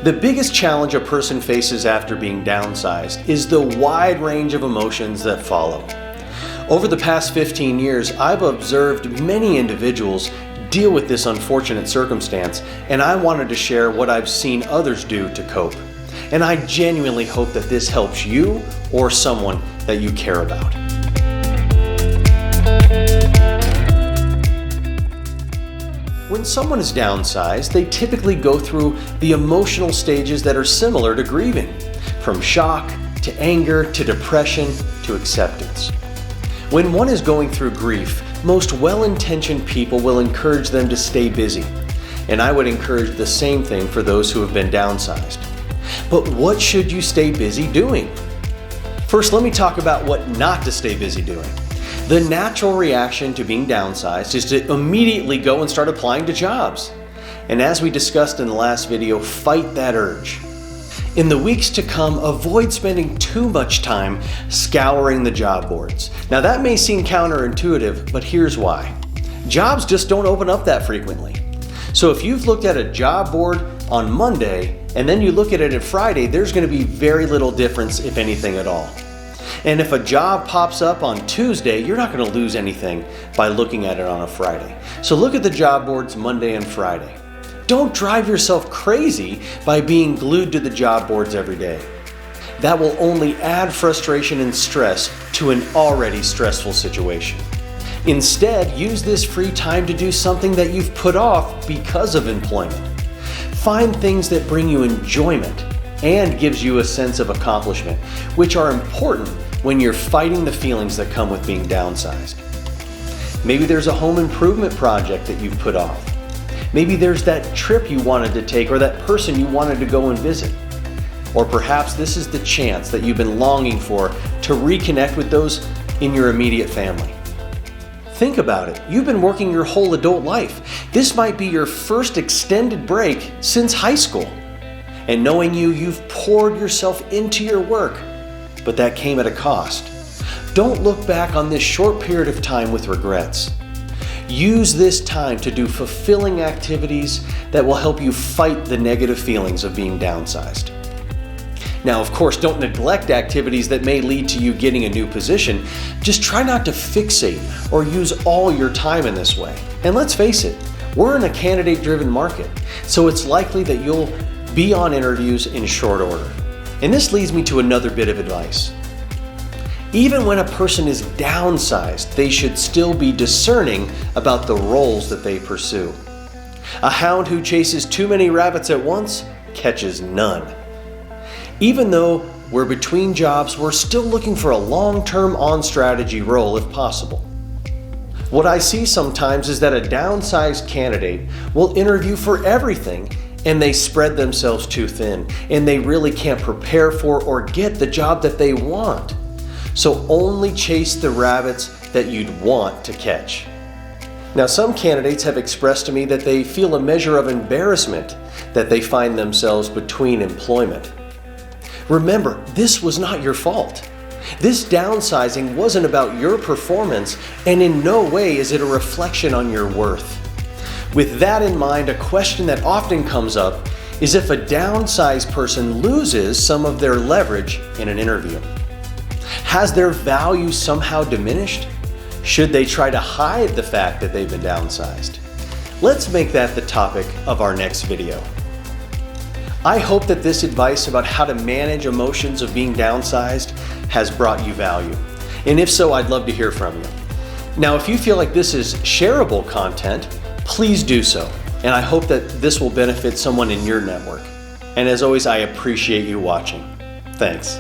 The biggest challenge a person faces after being downsized is the wide range of emotions that follow. Over the past 15 years, I've observed many individuals deal with this unfortunate circumstance, and I wanted to share what I've seen others do to cope. And I genuinely hope that this helps you or someone that you care about. When someone is downsized, they typically go through the emotional stages that are similar to grieving, from shock to anger to depression to acceptance. When one is going through grief, most well-intentioned people will encourage them to stay busy, and I would encourage the same thing for those who have been downsized. But what should you stay busy doing? First, let me talk about what not to stay busy doing. The natural reaction to being downsized is to immediately go and start applying to jobs. And as we discussed in the last video, fight that urge. In the weeks to come, avoid spending too much time scouring the job boards. Now that may seem counterintuitive, but here's why. Jobs just don't open up that frequently. So if you've looked at a job board on Monday and then you look at it on Friday, there's going to be very little difference, if anything at all. And if a job pops up on Tuesday, you're not going to lose anything by looking at it on a Friday. So look at the job boards Monday and Friday. Don't drive yourself crazy by being glued to the job boards every day. That will only add frustration and stress to an already stressful situation. Instead, use this free time to do something that you've put off because of employment. Find things that bring you enjoyment and gives you a sense of accomplishment, which are important when you're fighting the feelings that come with being downsized. Maybe there's a home improvement project that you've put off. Maybe there's that trip you wanted to take or that person you wanted to go and visit. Or perhaps this is the chance that you've been longing for to reconnect with those in your immediate family. Think about it. You've been working your whole adult life. This might be your first extended break since high school. And knowing you've poured yourself into your work, but that came at a cost. Don't look back on this short period of time with regrets. Use this time to do fulfilling activities that will help you fight the negative feelings of being downsized. Now, of course, don't neglect activities that may lead to you getting a new position. Just try not to fixate or use all your time in this way. And let's face it, we're in a candidate-driven market, so it's likely that you'll be on interviews in short order. And this leads me to another bit of advice. Even when a person is downsized, they should still be discerning about the roles that they pursue. A hound who chases too many rabbits at once catches none. Even though we're between jobs, we're still looking for a long-term on-strategy role if possible. What I see sometimes is that a downsized candidate will interview for everything and they spread themselves too thin, and they really can't prepare for or get the job that they want. So only chase the rabbits that you'd want to catch. Now, some candidates have expressed to me that they feel a measure of embarrassment that they find themselves between employment. Remember, this was not your fault. This downsizing wasn't about your performance, and in no way is it a reflection on your worth. With that in mind, a question that often comes up is if a downsized person loses some of their leverage in an interview. Has their value somehow diminished? Should they try to hide the fact that they've been downsized? Let's make that the topic of our next video. I hope that this advice about how to manage emotions of being downsized has brought you value. And if so, I'd love to hear from you. Now, if you feel like this is shareable content, please do so. And I hope that this will benefit someone in your network. And as always, I appreciate you watching. Thanks.